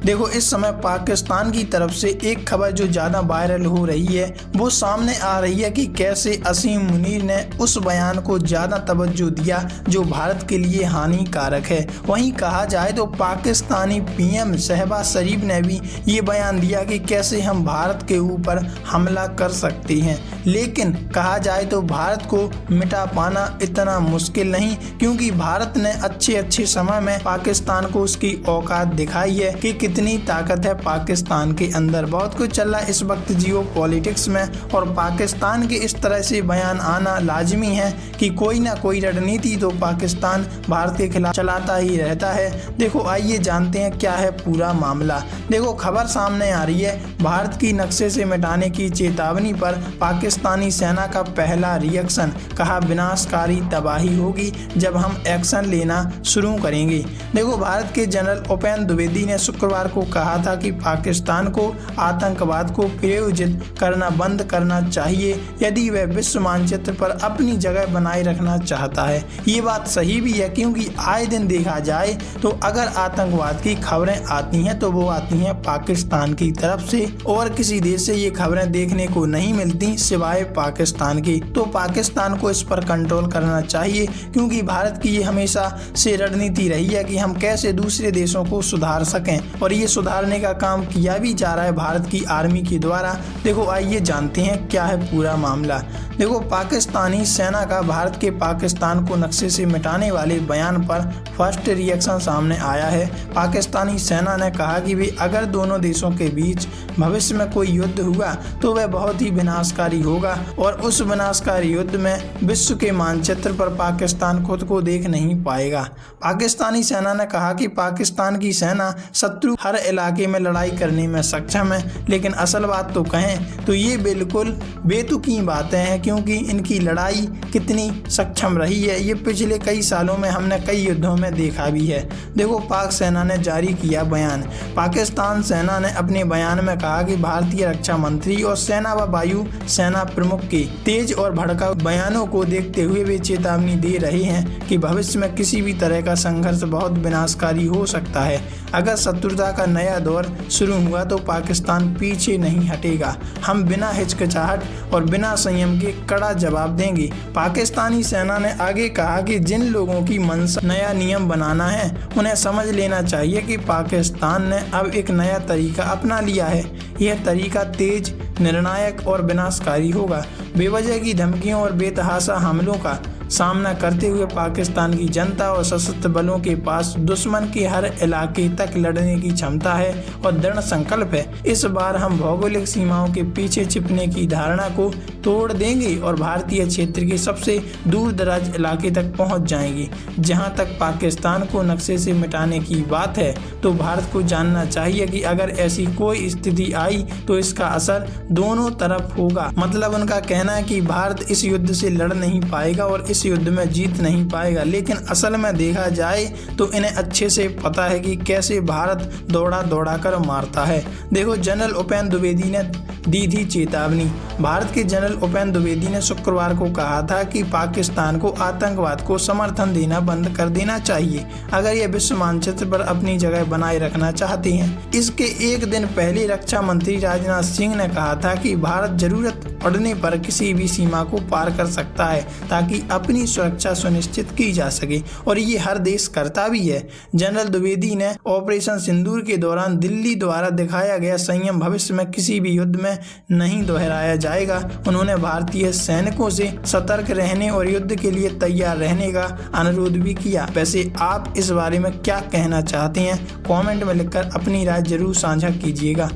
देखो इस समय पाकिस्तान की तरफ से एक खबर जो ज़्यादा वायरल हो रही है वो सामने आ रही है कि कैसे असीम मुनीर ने उस बयान को ज़्यादा तवज्जो दिया जो भारत के लिए हानिकारक है। वहीं कहा जाए तो पाकिस्तानी पीएम शहबाज शरीफ ने भी ये बयान दिया कि कैसे हम भारत के ऊपर हमला कर सकते हैं, लेकिन कहा जाए तो भारत को मिटा पाना इतना मुश्किल नहीं, क्योंकि भारत ने अच्छे समय में पाकिस्तान को उसकी औकात दिखाई है कि कितनी ताकत है पाकिस्तान के अंदर। बहुत कुछ चल रहा है इस वक्त जियो पॉलिटिक्स में, और पाकिस्तान के इस तरह से बयान आना लाजमी है कि कोई ना कोई रणनीति तो पाकिस्तान भारत के खिलाफ चलाता ही रहता है। देखो आइए जानते हैं क्या है पूरा मामला। देखो खबर सामने आ रही है, भारत की नक्शे से मिटाने की चेतावनी पर पाकिस्तानी सेना का पहला रिएक्शन, कहा विनाशकारी तबाही होगी जब हम एक्शन लेना शुरू करेंगे। देखो भारत के जनरल उपेंद्र द्विवेदी ने शुक्रवार को कहा था कि पाकिस्तान को आतंकवाद को प्रायोजित करना बंद करना चाहिए यदि वह विश्व मानचित्र पर अपनी जगह बनाए रखना चाहता है। ये बात सही भी है, क्योंकि आए दिन देखा जाए तो अगर आतंकवाद की खबरें आती हैं तो वो आती हैं पाकिस्तान की तरफ से, और किसी देश से ये खबरें देखने को नहीं मिलती सिवाय पाकिस्तान की। तो पाकिस्तान को इस पर कंट्रोल करना चाहिए, क्योंकि भारत की ये हमेशा से रणनीति रही है कि हम कैसे दूसरे देशों को सुधार सकें, और ये सुधारने का काम किया भी जा रहा है भारत की आर्मी के द्वारा। देखो आइए जानते हैं क्या है पूरा मामला। देखो पाकिस्तानी सेना का भारत के पाकिस्तान को नक्शे से मिटाने वाले बयान पर फर्स्ट रिएक्शन सामने आया है। पाकिस्तानी सेना ने कहा कि भी अगर दोनों देशों के बीच भविष्य में कोई युद्ध हुआ तो वह बहुत ही विनाशकारी होगा, और उस विनाशकारी युद्ध में विश्व के मानचित्र पर पाकिस्तान खुद को देख नहीं पाएगा। पाकिस्तानी सेना ने कहा कि पाकिस्तान की सेना शत्रु हर इलाके में लड़ाई करने में सक्षम है, लेकिन असल बात तो कहें तो ये बिल्कुल बेतुकी बातें हैं, क्योंकि इनकी लड़ाई कितनी सक्षम रही है ये पिछले कई सालों में हमने कई युद्धों में देखा भी है। देखो पाक सेना ने जारी किया बयान। पाकिस्तान सेना ने अपने बयान में कहा कि भारतीय रक्षा मंत्री और सेना व वायु सेना प्रमुख के तेज और भड़काऊ बयानों को देखते हुए वे चेतावनी दे रहे हैं कि भविष्य में किसी भी तरह का संघर्ष बहुत विनाशकारी हो सकता है। अगर शत्रुता का नया दौर शुरू हुआ तो पाकिस्तान पीछे नहीं हटेगा। हम बिना हिचकिचाहट और बिना संयम के कड़ा जवाब देंगे। पाकिस्तानी सेना ने आगे कहा कि जिन लोगों की मंशा नया नियम बनाना है उन्हें समझ लेना चाहिए कि पाकिस्तान ने अब एक नया तरीका अपना लिया है। यह तरीका तेज, निर्णायक और विनाशकारी होगा। बेवजह की धमकियों और बेतहाशा हमलों का सामना करते हुए पाकिस्तान की जनता और सशस्त्र बलों के पास दुश्मन के हर इलाके तक लड़ने की क्षमता है और दृढ़ संकल्प है। इस बार हम भौगोलिक सीमाओं के पीछे छिपने की धारणा को तोड़ देंगे और भारतीय क्षेत्र के सबसे दूर दराज इलाके तक पहुंच जाएंगे। जहां तक पाकिस्तान को नक्शे से मिटाने की बात है तो भारत को जानना चाहिए कि अगर ऐसी कोई स्थिति आई तो इसका असर दोनों तरफ होगा। मतलब उनका कहना है कि भारत इस युद्ध से लड़ नहीं पाएगा और इस युद्ध में जीत नहीं पाएगा, लेकिन असल में देखा जाए तो इन्हें अच्छे से पता है कि कैसे भारत दौड़ा कर मारता है। देखो जनरल उपेंद्र द्विवेदी ने दी थी चेतावनी। भारत के जनरल उपेंद्र द्विवेदी ने शुक्रवार को कहा था कि पाकिस्तान को आतंकवाद को समर्थन देना बंद कर देना चाहिए अगर ये विश्व मानचित्र पर अपनी जगह बनाए रखना चाहते हैं। इसके एक दिन पहले रक्षा मंत्री राजनाथ सिंह ने कहा था कि भारत जरूरत पड़ने पर किसी भी सीमा को पार कर सकता है ताकि अपनी सुरक्षा सुनिश्चित की जा सके, और ये हर देश करता भी है। जनरल द्विवेदी ने ऑपरेशन सिंदूर के दौरान दिल्ली द्वारा दिखाया गया संयम भविष्य में किसी भी युद्ध में नहीं दोहराया जाएगा। उन्होंने भारतीय सैनिकों से सतर्क रहने और युद्ध के लिए तैयार रहने का अनुरोध भी किया। वैसे आप इस बारे में क्या कहना चाहते हैं? कमेंट में लिखकर अपनी राय जरूर साझा कीजिएगा।